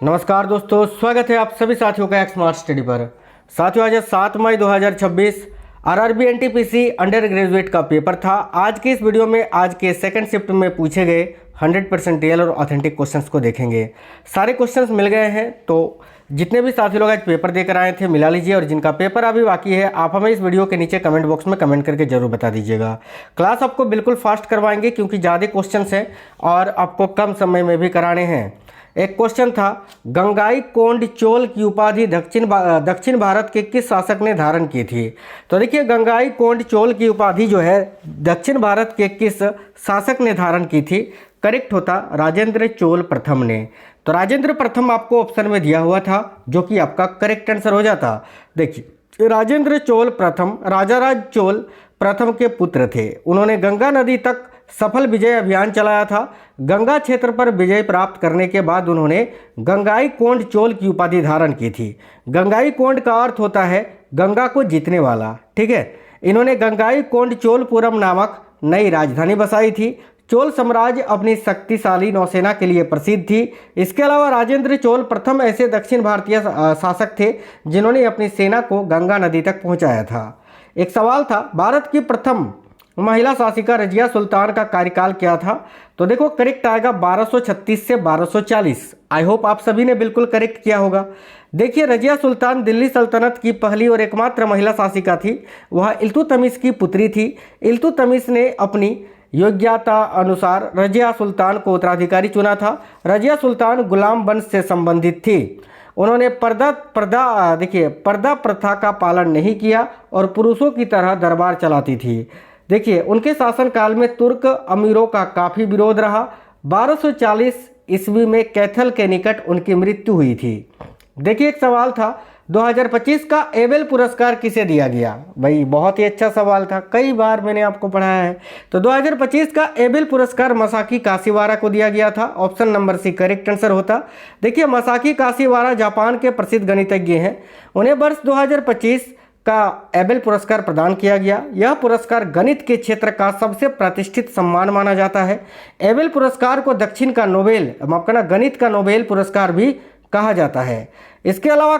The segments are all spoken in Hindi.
नमस्कार दोस्तों, स्वागत है आप सभी साथियों का स्मार्ट स्टडी पर। साथियों, आज 7 मई 2026 आरआरबी एनटीपीसी अंडर ग्रेजुएट का पेपर था। आज के इस वीडियो में आज के सेकंड शिफ्ट में पूछे गए 100% रियल और ऑथेंटिक क्वेश्चंस को देखेंगे। सारे क्वेश्चंस मिल गए हैं, तो जितने भी साथी लोग आज पेपर देकर आए थे मिला लीजिए, और जिनका पेपर अभी बाकी है आप हमें इस वीडियो के नीचे कमेंट बॉक्स में कमेंट करके जरूर बता दीजिएगा। क्लास आपको बिल्कुल फास्ट करवाएंगे क्योंकि ज़्यादा क्वेश्चंस हैं और आपको कम समय में भी कराने हैं। एक क्वेश्चन था, गंगाई कोंड चोल की उपाधि दक्षिण भारत के किस शासक ने धारण की थी। तो देखिए, गंगाई कोंड चोल की उपाधि जो है दक्षिण भारत के किस शासक ने धारण की थी। करेक्ट होता राजेंद्र चोल प्रथम ने। तो राजेंद्र प्रथम आपको ऑप्शन में दिया हुआ था, जो कि आपका करेक्ट आंसर हो जाता। देखिए, राजेंद्र चोल प्रथम राजाराज चोल प्रथम के पुत्र थे। उन्होंने गंगा नदी तक सफल विजय अभियान चलाया था। गंगा क्षेत्र पर विजय प्राप्त करने के बाद उन्होंने गंगाई कोंड चोल की उपाधि धारण की थी। गंगाई कोंड का अर्थ होता है गंगा को जीतने वाला। ठीक है, इन्होंने गंगाई कोंड चोलपुरम नामक नई राजधानी बसाई थी। चोल साम्राज्य अपनी शक्तिशाली नौसेना के लिए प्रसिद्ध थी। इसके अलावा राजेंद्र चोल प्रथम ऐसे दक्षिण भारतीय शासक थे जिन्होंने अपनी सेना को गंगा नदी तक पहुंचाया था। एक सवाल था, भारत की प्रथम महिला शासिका रजिया सुल्तान का कार्यकाल क्या था। तो देखो, करेक्ट आएगा 1236 से 1240। आई होप आप सभी ने बिल्कुल करेक्ट किया होगा। देखिए, रजिया सुल्तान दिल्ली सल्तनत की पहली और एकमात्र महिला शासिका थी। वह इल्तुतमिश की पुत्री थी। इल्तुतमिश ने अपनी योग्यता अनुसार रजिया सुल्तान को उत्तराधिकारी चुना था। रजिया सुल्तान गुलाम वंश से संबंधित थी। उन्होंने पर्दा प्रथा का पालन नहीं किया और पुरुषों की तरह दरबार चलाती थी। देखिए, उनके शासनकाल में तुर्क अमीरों का काफ़ी विरोध रहा। 1240 ईस्वी में कैथल के निकट उनकी मृत्यु हुई थी। देखिए, एक सवाल था, 2025 का एबेल पुरस्कार किसे दिया गया। भाई, बहुत ही अच्छा सवाल था, कई बार मैंने आपको पढ़ाया है। तो 2025 का एबेल पुरस्कार मसाकी काशीवारा को दिया गया था। Option number C correct answer होता। देखिए, मसाकी काशीवारा जापान के प्रसिद्ध गणितज्ञ हैं। उन्हें वर्ष 2025 का एबेल पुरस्कार प्रदान किया गया। यह पुरस्कार गणित के क्षेत्र का सबसे प्रतिष्ठित सम्मान माना जाता है। एबेल पुरस्कार को गणित का नोबेल पुरस्कार भी कहा जाता है। इसके अलावा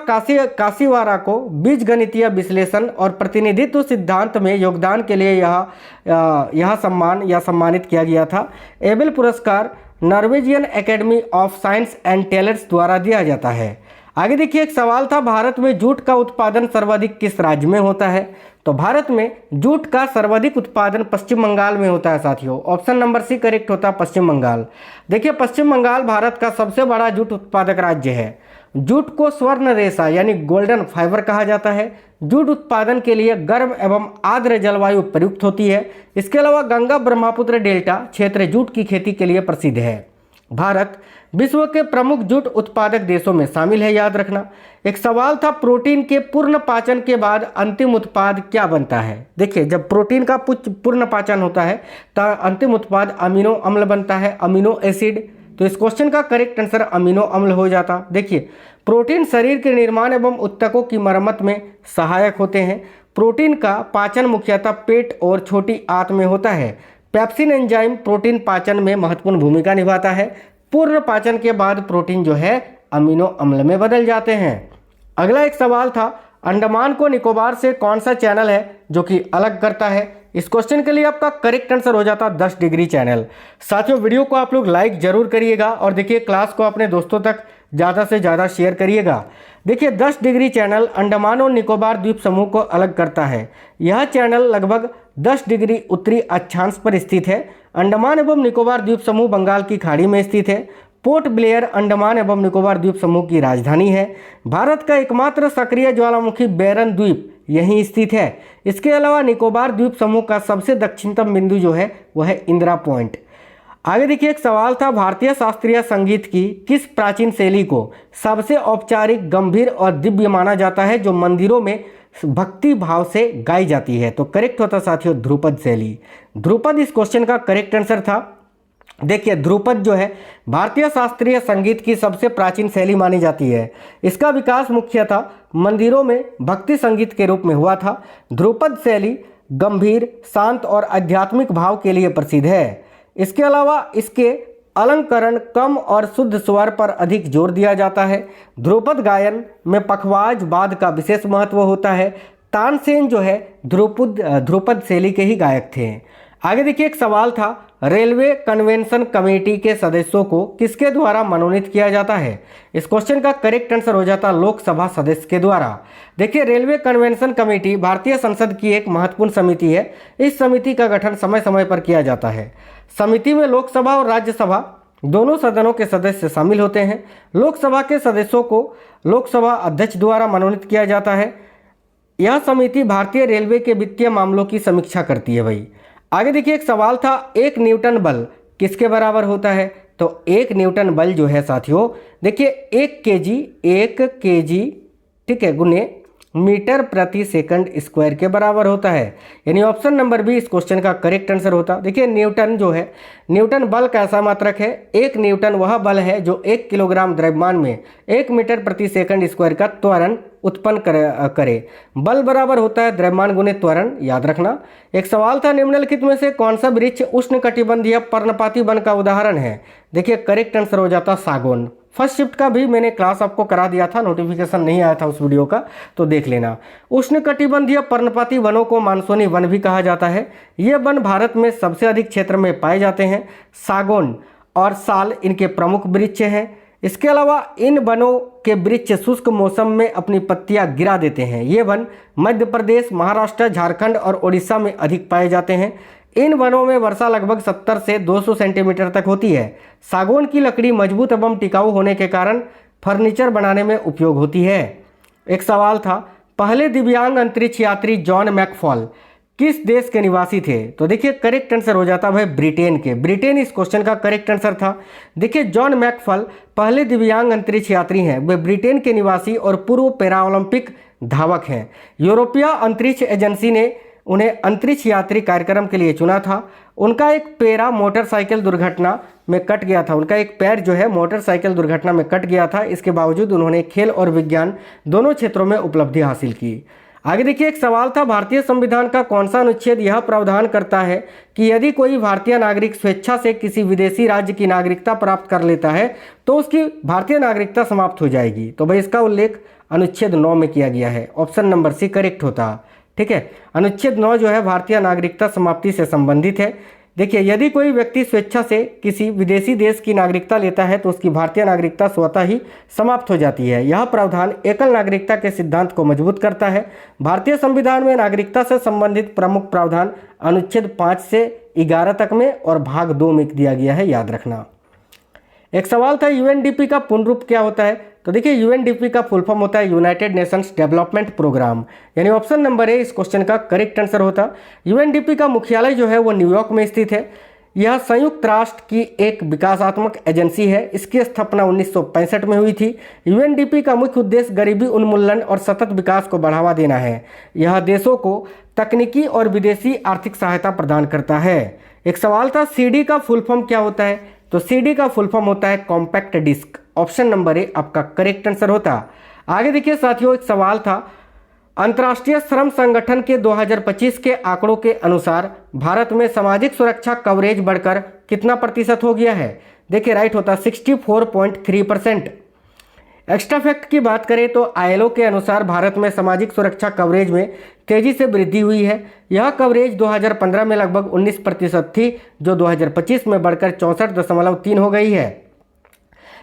काशीवारा को बीजगणितीय विश्लेषण और प्रतिनिधित्व सिद्धांत में योगदान के लिए यह सम्मानित किया गया था। एबेल पुरस्कार Norwegian Academy of Science and Letters द्वारा दिया जाता है। आगे देखिए, एक सवाल था, भारत में जूट का उत्पादन सर्वाधिक किस राज्य में होता है। तो भारत में जूट का सर्वाधिक उत्पादन पश्चिम बंगाल में होता है साथियों। ऑप्शन नंबर सी करेक्ट होता है, पश्चिम बंगाल। देखिए, पश्चिम बंगाल भारत का सबसे बड़ा जूट उत्पादक राज्य है। जूट को स्वर्ण रेशा यानी गोल्डन फाइबर कहा जाता है। जूट उत्पादन के लिए गर्म एवं आर्द्र जलवायु प्रयुक्त होती है। इसके अलावा गंगा ब्रह्मपुत्र डेल्टा क्षेत्र जूट की खेती के लिए प्रसिद्ध है। भारत विश्व के प्रमुख जूट उत्पादक देशों में शामिल है, याद रखना। एक सवाल था, प्रोटीन के पूर्ण पाचन के बाद अंतिम उत्पाद क्या बनता है। देखिए, जब प्रोटीन का पूर्ण पाचन होता है तो अंतिम उत्पाद अमीनो अम्ल बनता है, अमीनो एसिड। तो इस क्वेश्चन का करेक्ट आंसर अमीनो अम्ल हो जाता। देखिए, प्रोटीन शरीर के निर्माण एवं ऊतकों की मरम्मत में सहायक होते हैं। प्रोटीन का पाचन मुख्यतः पेट और छोटी आंत में होता है। पेप्सिन एंजाइम प्रोटीन पाचन में महत्वपूर्ण भूमिका निभाता है। पूर्ण पाचन के बाद प्रोटीन जो है अमीनो अम्ल में बदल जाते हैं। अगला एक सवाल था, अंडमान को निकोबार से कौन सा चैनल है जो कि अलग करता है। इस क्वेश्चन के लिए आपका करेक्ट आंसर हो जाता 10 डिग्री चैनल। साथियों, वीडियो को आप लोग लाइक जरूर करिएगा और देखिए, क्लास को अपने दोस्तों तक ज़्यादा से ज़्यादा शेयर करिएगा। देखिए, 10 डिग्री चैनल अंडमान और निकोबार द्वीप समूह को अलग करता है। यह चैनल लगभग 10 डिग्री उत्तरी अक्षांश पर स्थित है। अंडमान एवं निकोबार द्वीप समूह बंगाल की खाड़ी में स्थित है। पोर्ट ब्लेयर अंडमान एवं निकोबार द्वीप समूह की राजधानी है। भारत का एकमात्र सक्रिय ज्वालामुखी बैरन द्वीप यहीं स्थित है। इसके अलावा निकोबार द्वीप समूह का सबसे दक्षिणतम बिंदु जो है वह है इंदिरा पॉइंट। आगे देखिए, एक सवाल था, भारतीय शास्त्रीय संगीत की किस प्राचीन शैली को सबसे औपचारिक, गंभीर और दिव्य माना जाता है, जो मंदिरों में भक्ति भाव से गाई जाती है। तो करेक्ट होता साथियों ध्रुपद शैली। ध्रुपद इस क्वेश्चन का करेक्ट आंसर था। देखिए, ध्रुपद जो है भारतीय शास्त्रीय संगीत की सबसे प्राचीन शैली मानी जाती है। इसका विकास मुख्यतः मंदिरों में भक्ति संगीत के रूप में हुआ था। ध्रुपद शैली गंभीर, शांत और आध्यात्मिक भाव के लिए प्रसिद्ध है। इसके अलावा इसके अलंकरण कम और शुद्ध स्वर पर अधिक जोर दिया जाता है। ध्रुपद गायन में पखवाज वाद का विशेष महत्व होता है। तानसेन जो है ध्रुपद शैली के ही गायक थे। आगे देखिए एक सवाल था, रेलवे कन्वेंशन कमेटी के सदस्यों को किसके द्वारा मनोनीत किया जाता है? इस क्वेश्चन का करेक्ट आंसर हो जाता लोकसभा सदस्य के द्वारा। देखिए रेलवे कन्वेंशन कमेटी भारतीय संसद की एक महत्वपूर्ण समिति है। इस समिति का गठन समय समय पर किया जाता है। समिति में लोकसभा और राज्यसभा दोनों सदनों के सदस्य शामिल होते हैं। लोकसभा के सदस्यों को लोकसभा अध्यक्ष द्वारा मनोनीत किया जाता है। यह समिति भारतीय रेलवे के वित्तीय मामलों की समीक्षा करती है भाई। आगे देखिए एक सवाल था, 1 न्यूटन बल किसके बराबर होता है? तो 1 न्यूटन बल जो है साथियों, देखिए 1 केजी ठीक है गुने मीटर प्रति सेकंड स्क्वायर के बराबर होता है। यानी ऑप्शन नंबर बी इस क्वेश्चन का करेक्ट आंसर होता। देखिए न्यूटन जो है, न्यूटन बल का ऐसा मात्रक है। 1 न्यूटन वह बल है जो 1 किलोग्राम द्रव्यमान में 1 मीटर प्रति सेकंड स्क्वायर का त्वरण उत्पन्न करे। बल बराबर होता है द्रव्यमान गुने त्वरण, याद रखना। एक सवाल था, निम्नलिखित में से कौन सा वृक्ष उष्णकटिबंधीय पर्णपाती वन का उदाहरण है? देखिए करेक्ट आंसर हो जाता सागौन। फर्स्ट शिफ्ट का भी मैंने क्लास आपको करा दिया था, नोटिफिकेशन नहीं आया था उस वीडियो का, तो देख लेना। उष्णकटिबंधीय पर्णपाती वनों को मानसूनी वन भी कहा जाता है। ये वन भारत में सबसे अधिक क्षेत्र में पाए जाते हैं। सागौन और साल इनके प्रमुख वृक्ष हैं। इसके अलावा इन वनों के वृक्ष शुष्क मौसम में अपनी पत्तियां गिरा देते हैं। ये वन मध्य प्रदेश, महाराष्ट्र, झारखंड और उड़ीसा में अधिक पाए जाते हैं। इन वनों में वर्षा लगभग 70 से 200 सेंटीमीटर तक होती है। सागौन की लकड़ी मजबूत एवं टिकाऊ होने के कारण फर्नीचर बनाने में उपयोग होती है। एक सवाल था, पहले दिव्यांग अंतरिक्ष यात्री जॉन मैकफॉल किस देश के निवासी थे? तो देखिए करेक्ट आंसर हो जाता भाई ब्रिटेन के। ब्रिटेन इस क्वेश्चन का करेक्ट आंसर था। देखिए जॉन मैकफॉल पहले दिव्यांग अंतरिक्ष यात्री हैं। वे ब्रिटेन के निवासी और पूर्व पैरा ओलंपिक धावक हैं। यूरोपीय अंतरिक्ष एजेंसी ने उन्हें अंतरिक्ष यात्री कार्यक्रम के लिए चुना था। उनका एक पैरा मोटरसाइकिल दुर्घटना में कट गया था। उनका एक पैर जो है मोटरसाइकिल दुर्घटना में कट गया था। इसके बावजूद उन्होंने खेल और विज्ञान दोनों क्षेत्रों में उपलब्धि हासिल की। आगे देखिए एक सवाल था, भारतीय संविधान का कौन सा अनुच्छेद यह प्रावधान करता है कि यदि कोई भारतीय नागरिक स्वेच्छा से किसी विदेशी राज्य की नागरिकता प्राप्त कर लेता है तो उसकी भारतीय नागरिकता समाप्त हो जाएगी? तो भाई इसका उल्लेख अनुच्छेद 9 में किया गया है। ऑप्शन नंबर सी करेक्ट होता। ठीक है, अनुच्छेद 9 जो है भारतीय नागरिकता समाप्ति से संबंधित है। देखिए यदि कोई व्यक्ति स्वेच्छा से किसी विदेशी देश की नागरिकता लेता है तो उसकी भारतीय नागरिकता स्वतः ही समाप्त हो जाती है। यह प्रावधान एकल नागरिकता के सिद्धांत को मजबूत करता है। भारतीय संविधान में नागरिकता से संबंधित प्रमुख प्रावधान अनुच्छेद 5 से 11 तक में और भाग 2 में दिया गया है, याद रखना। एक सवाल था, यूएनडीपी का पूर्ण रूप क्या होता है? तो देखिए यूएनडीपी का फुल फॉर्म होता है यूनाइटेड नेशंस डेवलपमेंट प्रोग्राम। यानी ऑप्शन नंबर ए इस क्वेश्चन का करेक्ट आंसर होता। यूएनडीपी का मुख्यालय जो है वो न्यूयॉर्क में स्थित है। यह संयुक्त राष्ट्र की एक विकासात्मक एजेंसी है। इसकी स्थापना 1965 में हुई थी। यूएनडीपी का मुख्य उद्देश्य गरीबी उन्मूलन और सतत विकास को बढ़ावा देना है। यह देशों को तकनीकी और विदेशी आर्थिक सहायता प्रदान करता है। एक सवाल था, सीडी का फुल फॉर्म क्या होता है? तो सीडी का फुल फॉर्म होता है compact disc. Option number A आपका करेक्ट आंसर होता। आगे देखिए साथियों, एक सवाल था, अंतर्राष्ट्रीय श्रम संगठन के 2025 के आंकड़ों के अनुसार भारत में सामाजिक सुरक्षा कवरेज बढ़कर कितना प्रतिशत हो गया है? देखिए राइट होता 64.3%। एक्स्ट्रा फैक्ट की बात करें तो आईएलओ के अनुसार भारत में सामाजिक सुरक्षा कवरेज में तेजी से वृद्धि हुई है। यह कवरेज 2015 में लगभग 19% थी, जो 2025 में बढ़कर 64.3 हो गई है।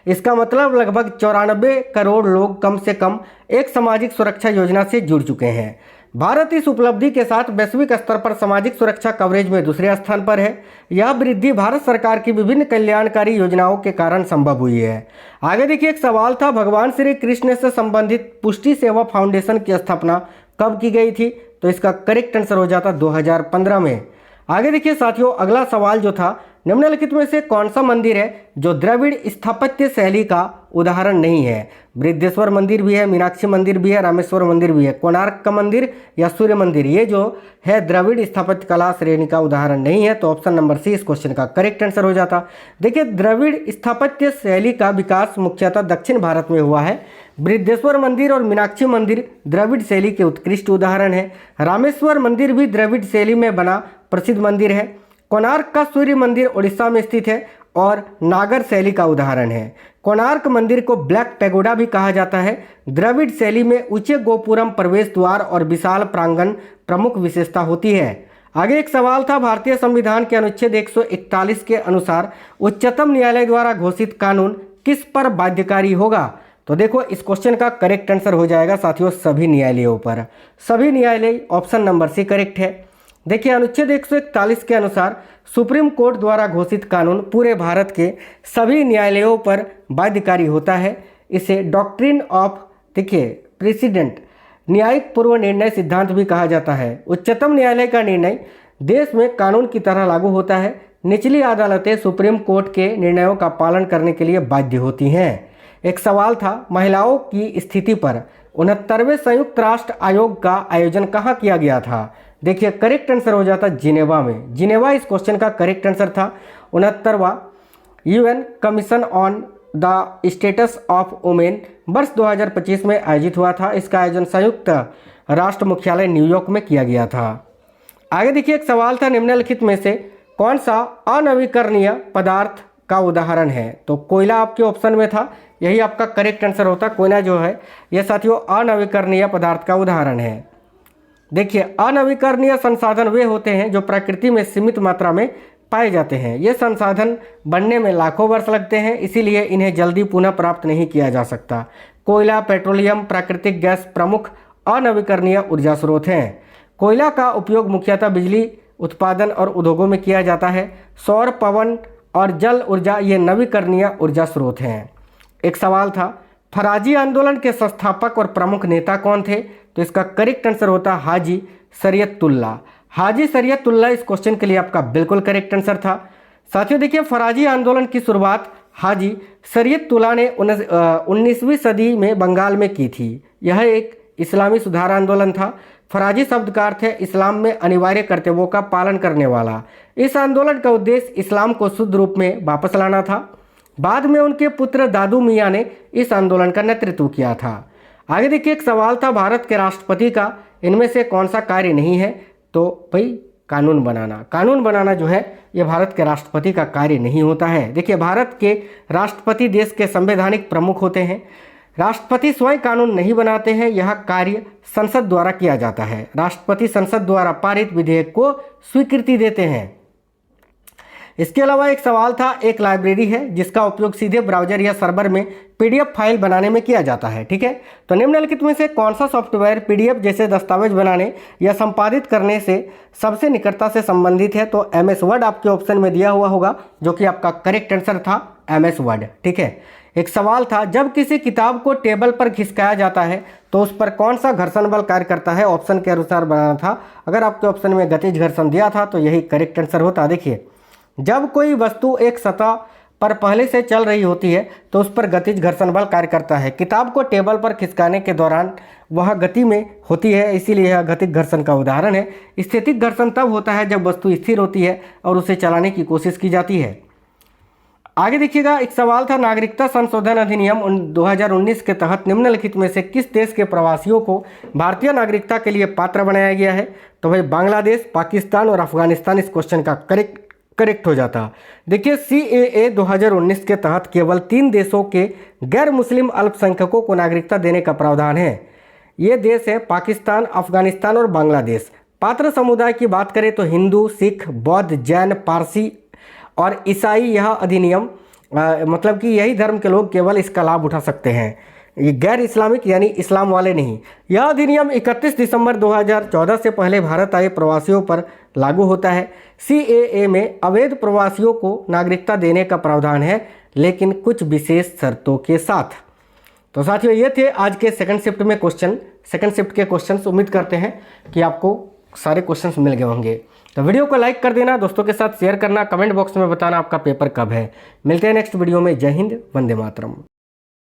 इसका मतलब लगभग 94 करोड़ लोग कम से कम एक सामाजिक सुरक्षा योजना से जुड़ चुके हैं। भारत इस उपलब्धि के साथ वैश्विक स्तर पर सामाजिक सुरक्षा कवरेज में दूसरे स्थान पर है। यह वृद्धि भारत सरकार की विभिन्न कल्याणकारी योजनाओं के कारण संभव हुई है। आगे देखिए एक सवाल था, भगवान श्री कृष्ण से संबंधित पुष्टि सेवा फाउंडेशन की स्थापना कब की गई थी? तो इसका करेक्ट आंसर हो जाता 2015 में। आगे देखिए साथियों, अगला सवाल जो था, निम्नलिखित में से कौन सा मंदिर है जो द्रविड़ स्थापत्य शैली का उदाहरण नहीं है? बृहदेश्वर मंदिर भी है, मीनाक्षी मंदिर भी है, रामेश्वर मंदिर भी है। कोणार्क का मंदिर या सूर्य मंदिर, ये जो है द्रविड़ स्थापत्य कला श्रेणी का उदाहरण नहीं है। तो ऑप्शन नंबर सी इस क्वेश्चन का करेक्ट आंसर हो जाता। देखिए द्रविड़ स्थापत्य शैली का विकास मुख्यतः दक्षिण भारत में हुआ है। बृहदेश्वर मंदिर और मीनाक्षी मंदिर द्रविड़ शैली के उत्कृष्ट उदाहरण है। रामेश्वर मंदिर भी द्रविड़ शैली में बना प्रसिद्ध मंदिर है। कोणार्क का सूर्य मंदिर उड़ीसा में स्थित है और नागर शैली का उदाहरण है। कोणार्क मंदिर को ब्लैक पैगोडा भी कहा जाता है। द्रविड़ शैली में ऊंचे गोपुरम, प्रवेश द्वार और विशाल प्रांगण प्रमुख विशेषता होती है। आगे एक सवाल था, भारतीय संविधान के अनुच्छेद 141 के अनुसार उच्चतम न्यायालय द्वारा घोषित कानून किस पर बाध्यकारी होगा? तो देखो इस क्वेश्चन का करेक्ट आंसर हो जाएगा साथियों सभी न्यायालयों पर। सभी न्यायालय, ऑप्शन नंबर सी करेक्ट है। देखिए अनुच्छेद 141 के अनुसार सुप्रीम कोर्ट द्वारा घोषित कानून पूरे भारत के सभी न्यायालयों पर बाध्यकारी होता है। इसे डॉक्ट्रिन ऑफ देखिए प्रेसिडेंट, न्यायिक पूर्व निर्णय सिद्धांत भी कहा जाता है। उच्चतम न्यायालय का निर्णय देश में कानून की तरह लागू होता है। निचली अदालतें सुप्रीम कोर्ट के निर्णयों का पालन करने के लिए बाध्य होती हैं। एक सवाल था, महिलाओं की स्थिति पर 69वें संयुक्त राष्ट्र आयोग का आयोजन कहाँ किया गया था? देखिए करेक्ट आंसर हो जाता जिनेवा में। जिनेवा इस क्वेश्चन का करेक्ट आंसर था। 69वां UN commission on the status of women वर्ष 2025 में आयोजित हुआ था। इसका आयोजन संयुक्त राष्ट्र मुख्यालय न्यूयॉर्क में किया गया था। आगे देखिए एक सवाल था, निम्नलिखित में से कौन सा अनवीकरणीय पदार्थ का उदाहरण है? तो कोयला आपके ऑप्शन में था, यही आपका करेक्ट आंसर होता। कोयला जो है यह साथियों अनवीकरणीय पदार्थ का उदाहरण है। देखिए अनवीकरणीय संसाधन वे होते हैं जो प्रकृति में सीमित मात्रा में पाए जाते हैं। ये संसाधन बनने में लाखों वर्ष लगते हैं, इसीलिए इन्हें जल्दी पुनः प्राप्त नहीं किया जा सकता। कोयला, पेट्रोलियम, प्राकृतिक गैस प्रमुख अनवीकरणीय ऊर्जा स्रोत हैं। कोयला का उपयोग मुख्यतः बिजली उत्पादन और उद्योगों में किया जाता है। सौर, पवन और जल ऊर्जा ये नवीकरणीय ऊर्जा स्रोत हैं। एक सवाल था, फराजी आंदोलन के संस्थापक और प्रमुख नेता कौन थे? तो इसका करेक्ट आंसर होता हाजी शरीयतुल्लाह। हाजी शरीयतुल्लाह इस क्वेश्चन के लिए आपका बिल्कुल करेक्ट आंसर था। साथियों देखिए फराजी आंदोलन की शुरुआत हाजी शरीयतुल्लाह ने 19वीं सदी में बंगाल में की थी। यह एक इस्लामी सुधार आंदोलन था। फराजी शब्द का अर्थ है इस्लाम में अनिवार्य कर्तव्यों का पालन करने वाला। इस आंदोलन का उद्देश्य इस्लाम को शुद्ध रूप में वापस लाना था। बाद में उनके पुत्र दादू मियाँ ने इस आंदोलन का नेतृत्व किया था। आगे देखिए एक सवाल था, भारत के राष्ट्रपति का इनमें से कौन सा कार्य नहीं है? तो भाई कानून बनाना। कानून बनाना जो है यह भारत के राष्ट्रपति का कार्य नहीं होता है। देखिए भारत के राष्ट्रपति देश के संवैधानिक प्रमुख होते हैं। राष्ट्रपति स्वयं कानून नहीं बनाते हैं, यह कार्य संसद द्वारा किया जाता है। राष्ट्रपति संसद द्वारा पारित विधेयक को स्वीकृति देते हैं। इसके अलावा एक सवाल था, एक लाइब्रेरी है जिसका उपयोग सीधे ब्राउजर या सर्वर में पीडीएफ फाइल बनाने में किया जाता है। ठीक है, तो निम्नलिखित में से कौन सा सॉफ्टवेयर पीडीएफ जैसे दस्तावेज बनाने या संपादित करने से सबसे निकटता से संबंधित है? तो एमएस वर्ड आपके ऑप्शन में दिया हुआ होगा, जो कि आपका करेक्ट आंसर था एमएस वर्ड। ठीक है, एक सवाल था, जब किसी किताब को टेबल पर खिसकाया जाता है तो उस पर कौन सा घर्षण बल कार्य करता है? ऑप्शन के अनुसार बनाना था। अगर आपके ऑप्शन में गतिज घर्षण दिया था तो यही करेक्ट आंसर होता। देखिए जब कोई वस्तु एक सतह पर पहले से चल रही होती है तो उस पर गतिज घर्षण बल कार्य करता है। किताब को टेबल पर खिसकाने के दौरान वह गति में होती है, इसीलिए यह गतिज घर्षण का उदाहरण है। स्थितिक घर्षण तब होता है जब वस्तु स्थिर होती है और उसे चलाने की कोशिश की जाती है। आगे देखिएगा एक सवाल था, नागरिकता संशोधन अधिनियम 2019 के तहत निम्नलिखित में से किस देश के प्रवासियों को भारतीय नागरिकता के लिए पात्र बनाया गया है? तो भाई बांग्लादेश, पाकिस्तान और अफगानिस्तान इस क्वेश्चन का करेक्ट हो जाता। देखिए CAA 2019 के तहत केवल 3 देशों के गैर मुस्लिम अल्पसंख्यकों को नागरिकता देने का प्रावधान है। ये देश है पाकिस्तान, अफगानिस्तान और बांग्लादेश। पात्र समुदाय की बात करें तो हिंदू, सिख, बौद्ध, जैन, पारसी और ईसाई यह अधिनियम मतलब कि यही धर्म के लोग केवल इसका लाभ उठा सकते हैं, ये गैर इस्लामिक यानी इस्लाम वाले नहीं। यह अधिनियम 31 दिसंबर 2014 से पहले भारत आए प्रवासियों पर लागू होता है। CAA में अवैध प्रवासियों को नागरिकता देने का प्रावधान है, लेकिन कुछ विशेष शर्तों के साथ। तो साथियों ये थे आज के सेकंड शिफ्ट में क्वेश्चन, सेकंड शिफ्ट के क्वेश्चंस। उम्मीद करते हैं कि आपको सारे क्वेश्चंस मिल गए होंगे। तो वीडियो को लाइक कर देना, दोस्तों के साथ शेयर करना, कमेंट बॉक्स में बताना आपका पेपर कब है। मिलते हैं नेक्स्ट वीडियो में। जय हिंद, वंदे मातरम।